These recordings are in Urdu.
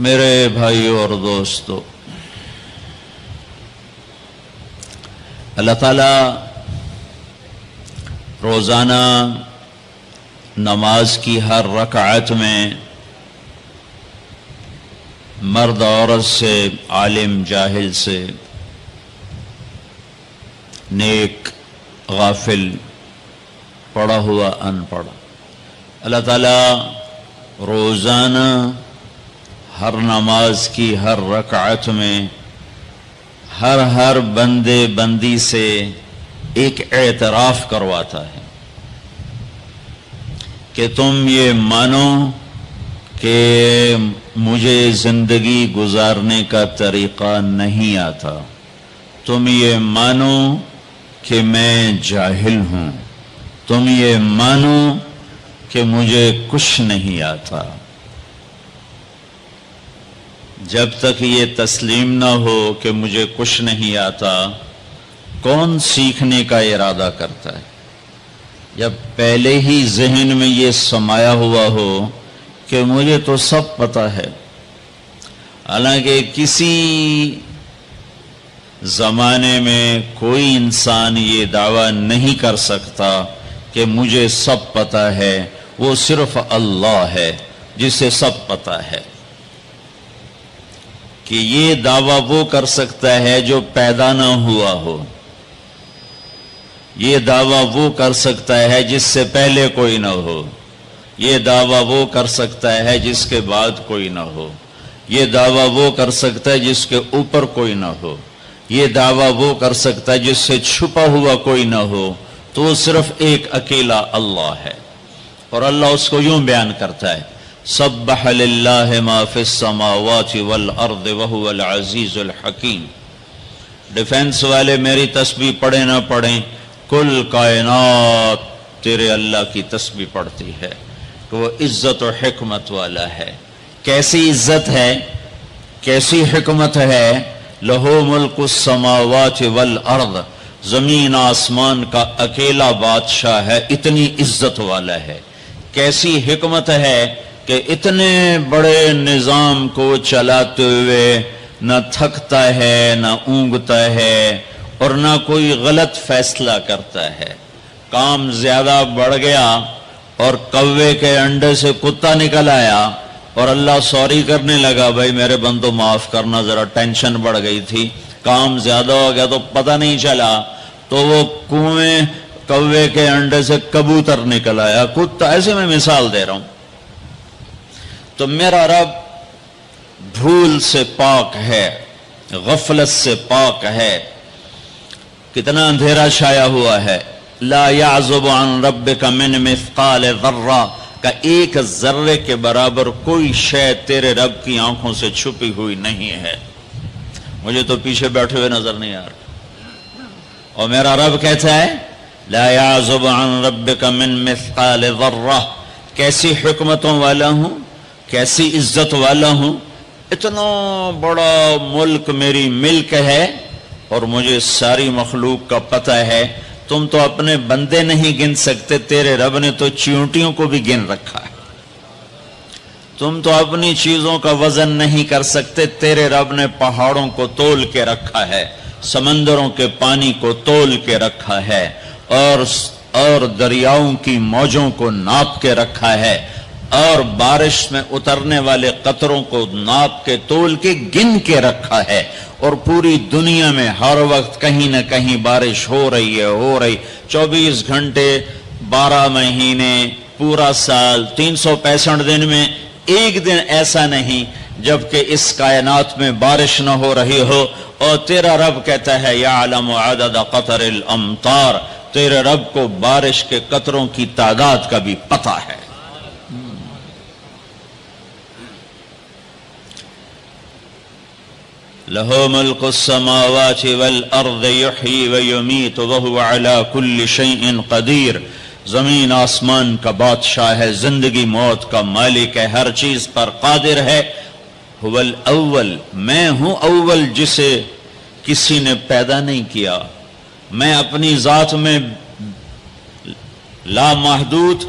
میرے بھائیوں اور دوستو، اللہ تعالیٰ روزانہ نماز کی ہر رکعت میں مرد عورت سے، عالم جاہل سے، نیک غافل، پڑھا ہوا ان پڑھ، اللہ تعالیٰ روزانہ ہر نماز کی ہر رکعت میں ہر بندے بندی سے ایک اعتراف کرواتا ہے کہ تم یہ مانو کہ مجھے زندگی گزارنے کا طریقہ نہیں آتا، تم یہ مانو کہ میں جاہل ہوں، تم یہ مانو کہ مجھے کچھ نہیں آتا۔ جب تک یہ تسلیم نہ ہو کہ مجھے کچھ نہیں آتا، کون سیکھنے کا ارادہ کرتا ہے؟ جب پہلے ہی ذہن میں یہ سمایا ہوا ہو کہ مجھے تو سب پتہ ہے، حالانکہ کسی زمانے میں کوئی انسان یہ دعویٰ نہیں کر سکتا کہ مجھے سب پتہ ہے، وہ صرف اللہ ہے جسے سب پتہ ہے۔ کہ یہ دعویٰ وہ کر سکتا ہے جو پیدا نہ ہوا ہو، یہ دعویٰ وہ کر سکتا ہے جس سے پہلے کوئی نہ ہو، یہ دعویٰ وہ کر سکتا ہے جس کے بعد کوئی نہ ہو، یہ دعویٰ وہ کر سکتا ہے جس کے اوپر کوئی نہ ہو، یہ دعویٰ وہ کر سکتا ہے جس سے چھپا ہوا کوئی نہ ہو، تو وہ صرف ایک اکیلا اللہ ہے۔ اور اللہ اس کو یوں بیان کرتا ہے، سبح للہ ما فی السماوات والارض وہو العزیز الحکیم۔ ڈیفنس والے میری تسبیح پڑھیں نہ پڑھیں، کل کائنات تیرے اللہ کی تسبیح پڑھتی ہے کہ وہ عزت و حکمت والا ہے۔ کیسی عزت ہے، کیسی حکمت ہے؟ لہو ملک السماوات والارض، زمین آسمان کا اکیلا بادشاہ ہے، اتنی عزت والا ہے۔ کیسی حکمت ہے کہ اتنے بڑے نظام کو چلاتے ہوئے نہ تھکتا ہے، نہ اونگتا ہے، اور نہ کوئی غلط فیصلہ کرتا ہے۔ کام زیادہ بڑھ گیا اور کوے کے انڈے سے کتا نکل آیا اور اللہ سوری کرنے لگا، بھائی میرے بندو معاف کرنا، ذرا ٹینشن بڑھ گئی تھی، کام زیادہ ہو گیا تو پتہ نہیں چلا، تو وہ کنویں کوے کے انڈے سے کبوتر نکل آیا، کتا۔ ایسے میں مثال دے رہا ہوں۔ تو میرا رب بھول سے پاک ہے، غفلت سے پاک ہے۔ کتنا اندھیرا چھایا ہوا ہے۔ لا يعزب عن ربك من مثقال ذرہ کا ایک ذرے کے برابر کوئی شے تیرے رب کی آنکھوں سے چھپی ہوئی نہیں ہے۔ مجھے تو پیچھے بیٹھے ہوئے نظر نہیں آ رہا، اور میرا رب کہتا ہے لا يعزب عن ربك من مثقال ذرہ۔ کیسی حکمتوں والا ہوں، کیسی عزت والا ہوں، اتنا بڑا ملک میری ملک ہے اور مجھے ساری مخلوق کا پتہ ہے۔ تم تو اپنے بندے نہیں گن سکتے، تیرے رب نے تو چیونٹیوں کو بھی گن رکھا ہے۔ تم تو اپنی چیزوں کا وزن نہیں کر سکتے، تیرے رب نے پہاڑوں کو تول کے رکھا ہے، سمندروں کے پانی کو تول کے رکھا ہے، اور دریاؤں کی موجوں کو ناپ کے رکھا ہے، اور بارش میں اترنے والے قطروں کو ناپ کے تول کے گن کے رکھا ہے، اور پوری دنیا میں ہر وقت کہیں نہ کہیں بارش ہو رہی ہے، 24 گھنٹے، 12 مہینے، پورا سال، 365 دن میں ایک دن ایسا نہیں جبکہ اس کائنات میں بارش نہ ہو رہی ہو۔ اور تیرا رب کہتا ہے یعلم عدد قطر الامطار، تیرے رب کو بارش کے قطروں کی تعداد کا بھی پتہ ہے۔ لہو ملک السماوات والارض یحیی ویمیت وہو علی کل شیء قدیر۔ زمین آسمان کا بادشاہ ہے، زندگی موت کا مالک ہے، ہر چیز پر قادر ہے۔ هو الاول، میں ہوں اول جسے کسی نے پیدا نہیں کیا۔ میں اپنی ذات میں لا محدود،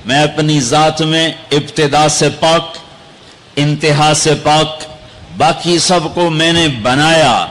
میں اپنی ذات میں ابتدا سے پاک، انتہا سے پاک، باقی سب کو میں نے بنایا،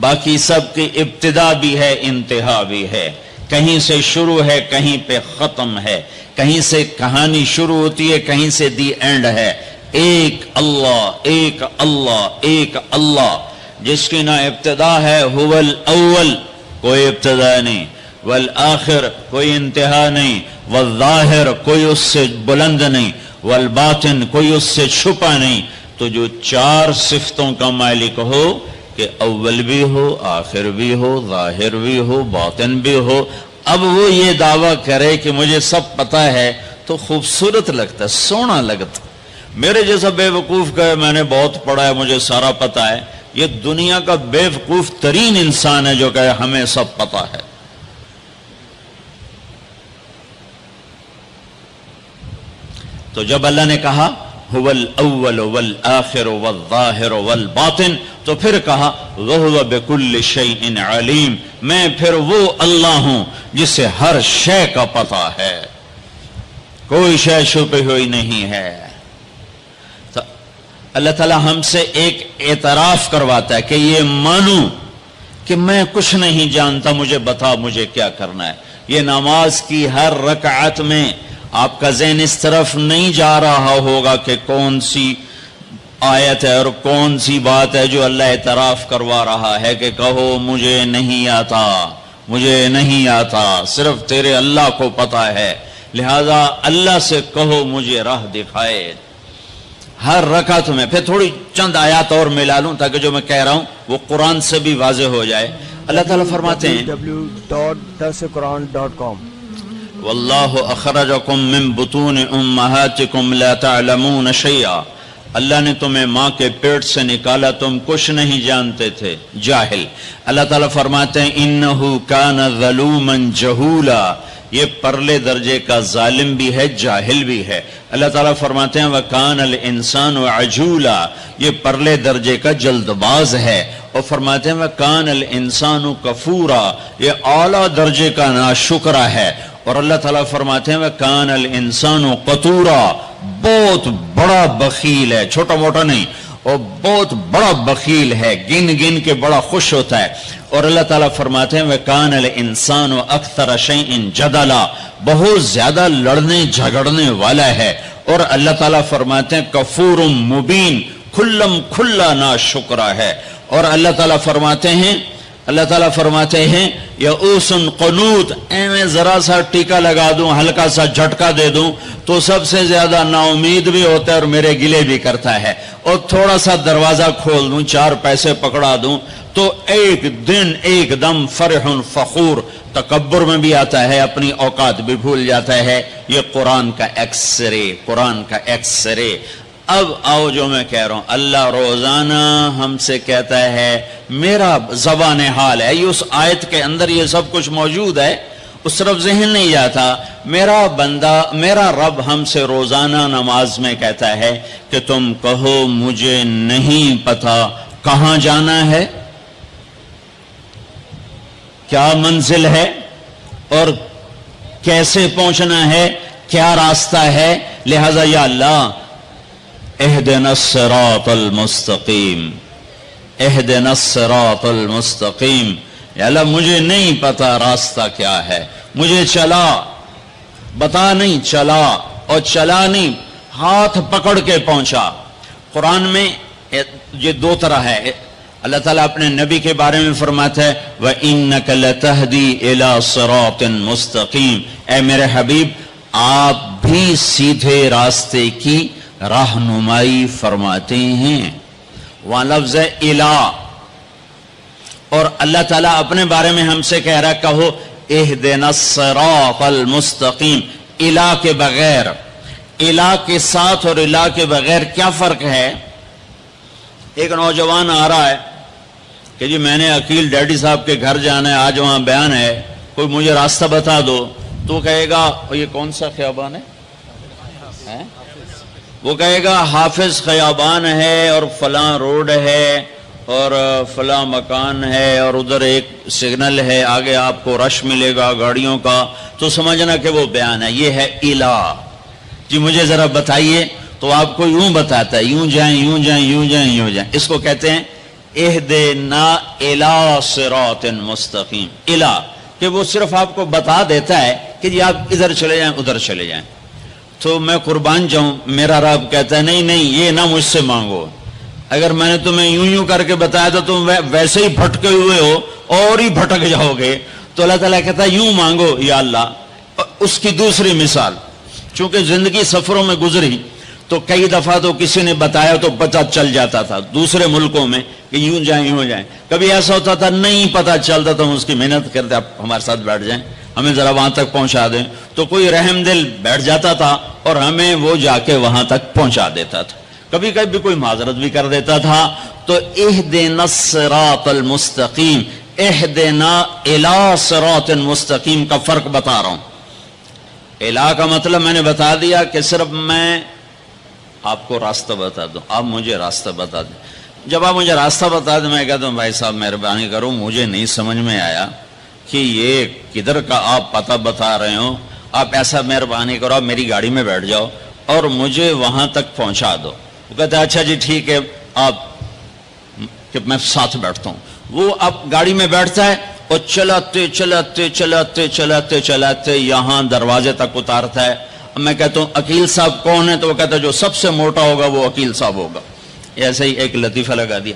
باقی سب کی ابتدا بھی ہے انتہا بھی ہے، کہیں سے شروع ہے کہیں پہ ختم ہے، کہیں سے کہانی شروع ہوتی ہے کہیں سے دی اینڈ ہے۔ ایک اللہ ایک اللہ ایک اللہ، جس کی نہ ابتدا ہے، هو الاول کوئی ابتدا نہیں، والآخر کوئی انتہا نہیں، والظاہر کوئی اس سے بلند نہیں، والباطن کوئی اس سے چھپا نہیں۔ تو جو چار صفتوں کا مالک ہو کہ اول بھی ہو، آخر بھی ہو، ظاہر بھی ہو، باطن بھی ہو، اب وہ یہ دعویٰ کرے کہ مجھے سب پتا ہے تو خوبصورت لگتا ہے، سونا لگتا۔ میرے جیسا بے وقوف کا میں نے بہت پڑھا ہے، مجھے سارا پتا ہے، یہ دنیا کا بے وقوف ترین انسان ہے جو کہے ہمیں سب پتا ہے۔ تو جب اللہ نے کہا هو الاول والآخر والظاہر والباطن، تو پھر کہا وَهُوَ بِكُلِّ شَيْءٍ عَلِيمٌ، میں پھر وہ اللہ ہوں جسے ہر شے کا پتہ ہے، کوئی شے چھپی ہوئی نہیں ہے۔ تو اللہ تعالی ہم سے ایک اعتراف کرواتا ہے کہ یہ مانو کہ میں کچھ نہیں جانتا، مجھے بتا مجھے کیا کرنا ہے۔ یہ نماز کی ہر رکعت میں آپ کا ذہن اس طرف نہیں جا رہا ہوگا کہ کون سی آیت ہے اور کون سی بات ہے جو اللہ اعتراف کروا رہا ہے کہ کہو مجھے نہیں آتا، مجھے نہیں آتا، صرف تیرے اللہ کو پتا ہے، لہذا اللہ سے کہو مجھے راہ دکھائے۔ ہر رکعت میں پھر تھوڑی چند آیات اور ملا لوں تاکہ جو میں کہہ رہا ہوں وہ قرآن سے بھی واضح ہو جائے۔ اللہ تعالیٰ فرماتے ہیں www.darsulquran.com واللہ اخرجکم من بطون امہاتکم لا تعلمون شیئا، اللہ نے تمہیں ماں کے پیٹ سے نکالا، تم کچھ نہیں جانتے تھے، جاہل۔ اللہ تعالیٰ فرماتے ہیں انہو کان ظلوما جہولا، یہ پرلے درجے کا ظالم بھی ہے جاہل بھی ہے۔ اللہ تعالیٰ فرماتے ہیں وَكَانَ الْإِنسَانُ عَجُولًا، یہ پرلے درجے کا جلد باز ہے، اور فرماتے ہیں وَكَانَ الْإِنسَانُ كَفُورًا، یہ اعلیٰ درجے کا ناشکرہ ہے۔ اور اللہ تعالیٰ فرماتے ہیں وَكَانَ الْإِنسَانُ قَتُورًا، بہت بڑا بخیل ہے، چھوٹا موٹا نہیں، اور بہت بڑا بخیل ہے، گن گن کے بڑا خوش ہوتا ہے۔ اور اللہ تعالیٰ فرماتے ہیں وَكَانَ الْإِنسَانُ أَكْثَرَ شَيْءٍ جَدَلًا، بہت زیادہ لڑنے جھگڑنے والا ہے۔ اور اللہ تعالیٰ فرماتے ہیں کفور مبین، کھلم کھلا ناشکرہ ہے۔ اور اللہ تعالیٰ فرماتے ہیں یئوس قنوط، میں ذرا سا ٹیکا لگا دوں، ہلکا سا جھٹکا دے دوں تو سب سے زیادہ نا امید بھی ہوتا ہے اور میرے گلے بھی کرتا ہے، اور تھوڑا سا دروازہ کھول دوں، چار پیسے پکڑا دوں تو ایک دن ایک دم فرح فخور، تکبر میں بھی آتا ہے، اپنی اوقات بھی بھول جاتا ہے۔ یہ قرآن کا ایکس رے، قرآن کا ایکس رے۔ اب آؤ جو میں کہہ رہا ہوں، اللہ روزانہ ہم سے کہتا ہے، میرا زبان حال ہے، یہ اس آیت کے اندر یہ سب کچھ موجود ہے، اس طرف ذہن نہیں جاتا۔ میرا بندہ، میرا رب ہم سے روزانہ نماز میں کہتا ہے کہ تم کہو مجھے نہیں پتا کہاں جانا ہے، کیا منزل ہے، اور کیسے پہنچنا ہے، کیا راستہ ہے، لہذا یا اللہ اہدنا الصراط المستقیم، اہدنا الصراط المستقیم، یا اللہ مجھے نہیں پتا راستہ کیا ہے، مجھے چلا بتا نہیں، چلا، اور چلا نہیں ہاتھ پکڑ کے پہنچا۔ قرآن میں یہ دو طرح ہے، اللہ تعالیٰ اپنے نبی کے بارے میں فرماتا ہے وَإِنَّكَ لَتَهْدِي إِلَى صِرَاطٍ مُسْتَقِيمٍ، اے میرے حبیب آپ بھی سیدھے راستے کی رہنمائی فرماتے ہیں۔ وہاں لفظ ہے الہ، اور اللہ تعالیٰ اپنے بارے میں ہم سے کہہ رہا ہے کہو اہدنا الصراط المستقیم، الہ کے بغیر، الہ کے ساتھ اور الہ کے بغیر کیا فرق ہے؟ ایک نوجوان آ رہا ہے کہ جی میں نے عقیل ڈیڈی صاحب کے گھر جانا ہے، آج وہاں بیان ہے، کوئی مجھے راستہ بتا دو، تو کہے گا یہ کون سا خیابان ہے؟ وہ کہے گا حافظ خیابان ہے اور فلاں روڈ ہے اور فلاں مکان ہے اور ادھر ایک سگنل ہے، آگے آپ کو رش ملے گا گاڑیوں کا، تو سمجھنا کہ وہ بیان ہے۔ یہ ہے الہ۔ جی مجھے ذرا بتائیے تو آپ کو یوں بتاتا ہے یوں جائیں یوں جائیں یوں جائیں یوں جائیں. اس کو کہتے ہیں اہدنا الی صراط مستقیم. الی کہ وہ صرف آپ کو بتا دیتا ہے کہ جی آپ ادھر چلے جائیں ادھر چلے جائیں. تو میں قربان جاؤں, میرا رب کہتا ہے نہیں نہیں یہ نہ مجھ سے مانگو. اگر میں نے تمہیں یوں یوں کر کے بتایا تو تم ویسے ہی بھٹکے ہوئے ہو اور ہی بھٹک جاؤ گے. تو اللہ تعالیٰ کہتا ہے یوں مانگو یا اللہ. اس کی دوسری مثال, چونکہ زندگی سفروں میں گزری تو کئی دفعہ تو کسی نے بتایا تو پتہ چل جاتا تھا دوسرے ملکوں میں کہ یوں جائیں یوں جائیں. کبھی ایسا ہوتا تھا نہیں پتہ چلتا تو ہم اس کی محنت کرتے آپ ہمارے ساتھ بیٹھ جائیں ہمیں ذرا وہاں تک پہنچا دیں. تو کوئی رحم دل بیٹھ جاتا تھا اور ہمیں وہ جا کے وہاں تک پہنچا دیتا تھا. کبھی کبھی کوئی معذرت بھی کر دیتا تھا. تو اہدنا الصراط المستقیم, اہدنا الی صراط مستقیم کا فرق بتا رہا ہوں. الی کا مطلب میں نے بتا دیا کہ صرف میں آپ کو راستہ بتا دوں, آپ مجھے راستہ بتا دیں. جب آپ مجھے راستہ بتا دیں میں کہتا ہوں بھائی صاحب مہربانی کرو مجھے نہیں سمجھ میں آیا کہ یہ کدھر کا آپ پتہ بتا رہے ہو, آپ ایسا مہربانی کرو آپ میری گاڑی میں بیٹھ جاؤ اور مجھے وہاں تک پہنچا دو. وہ کہتا ہے اچھا جی ٹھیک ہے آپ کہ میں ساتھ بیٹھتا ہوں. وہ اب گاڑی میں بیٹھتا ہے اور چلاتے چلاتے چلاتے چلاتے چلاتے یہاں دروازے تک اتارتا ہے. میں کہتا ہوں عقیل صاحب کون ہے؟ تو وہ کہتا ہے جو سب سے موٹا ہوگا وہ عقیل صاحب ہوگا. ایسے ہی ایک لطیفہ لگا دیا.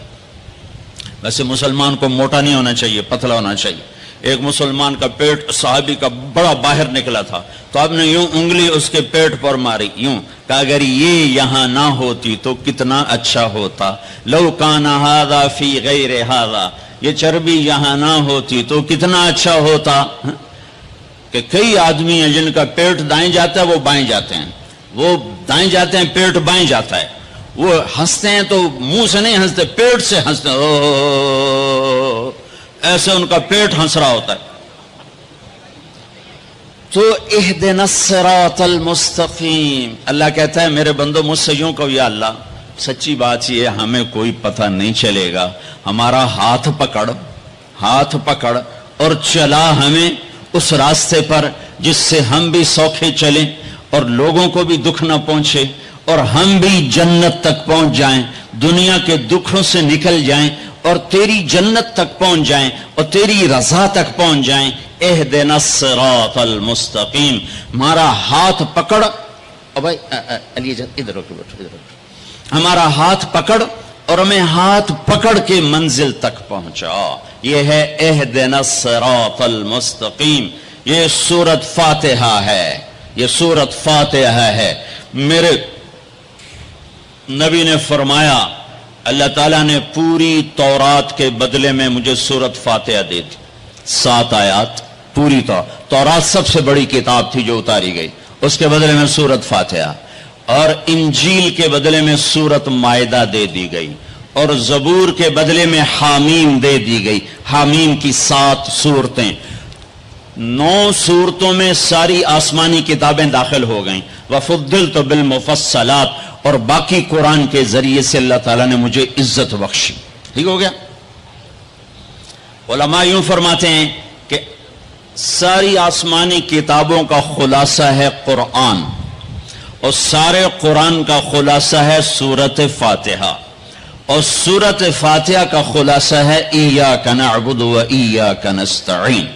ویسے مسلمان کو موٹا نہیں ہونا چاہیے, پتلا ہونا چاہیے. ایک مسلمان کا پیٹ صحابی کا بڑا باہر نکلا تھا تو آپ نے یوں انگلی اس کے پیٹ پر ماری, یوں کہ اگر یہ یہاں نہ ہوتی تو کتنا اچھا ہوتا. لو کان ھذا فی غیر ھذا, یہ چربی یہاں نہ ہوتی تو کتنا اچھا ہوتا. کہ کئی آدمی ہیں جن کا پیٹ دائیں جاتا ہے وہ بائیں جاتے ہیں, وہ دائیں جاتے ہیں پیٹ بائیں جاتا ہے. وہ ہنستے ہیں تو منہ سے نہیں ہنستے پیٹ سے ہنستے ہیں, ایسے ان کا پیٹ ہنس رہا ہوتا ہے. تو اہدنا الصراط المستقیم, اللہ کہتا ہے میرے بندو مجھ سے یوں کہو یا اللہ سچی بات یہ ہمیں کوئی پتہ نہیں چلے گا, ہمارا ہاتھ پکڑ اور چلا ہمیں اس راستے پر جس سے ہم بھی سوکھے چلیں اور لوگوں کو بھی دکھ نہ پہنچے اور ہم بھی جنت تک پہنچ جائیں, دنیا کے دکھوں سے نکل جائیں اور تیری جنت تک پہنچ جائیں اور تیری رضا تک پہنچ جائیں. اہدنا الصراط المستقیم, ہمارا ہاتھ پکڑ. بھائی علی جان ادھر رکو, ہمارا ہاتھ پکڑ اور ہمیں ہاتھ پکڑ کے منزل تک پہنچا. یہ ہے اہدنا الصراط المستقیم. یہ سورۃ فاتحہ ہے, یہ سورۃ فاتحہ ہے. میرے نبی نے فرمایا اللہ تعالیٰ نے پوری تورات کے بدلے میں مجھے سورۃ فاتحہ دے دی. 7 آیات پوری تورات سب سے بڑی کتاب تھی جو اتاری گئی, اس کے بدلے میں سورۃ فاتحہ. اور انجیل کے بدلے میں سورۃ مائدہ دے دی گئی اور زبور کے بدلے میں حامیم دے دی گئی. حامیم کی 7 صورتیں, 9 صورتوں میں ساری آسمانی کتابیں داخل ہو گئیں. وفضلت بالمفصلات, اور باقی قرآن کے ذریعے سے اللہ تعالیٰ نے مجھے عزت بخشی. ٹھیک ہو گیا. علماء یوں فرماتے ہیں کہ ساری آسمانی کتابوں کا خلاصہ ہے قرآن, اور سارے قرآن کا خلاصہ ہے سورۃ فاتحہ, اور سورۃ فاتحہ کا خلاصہ ہے ایاک نعبد و ایاک نستعین.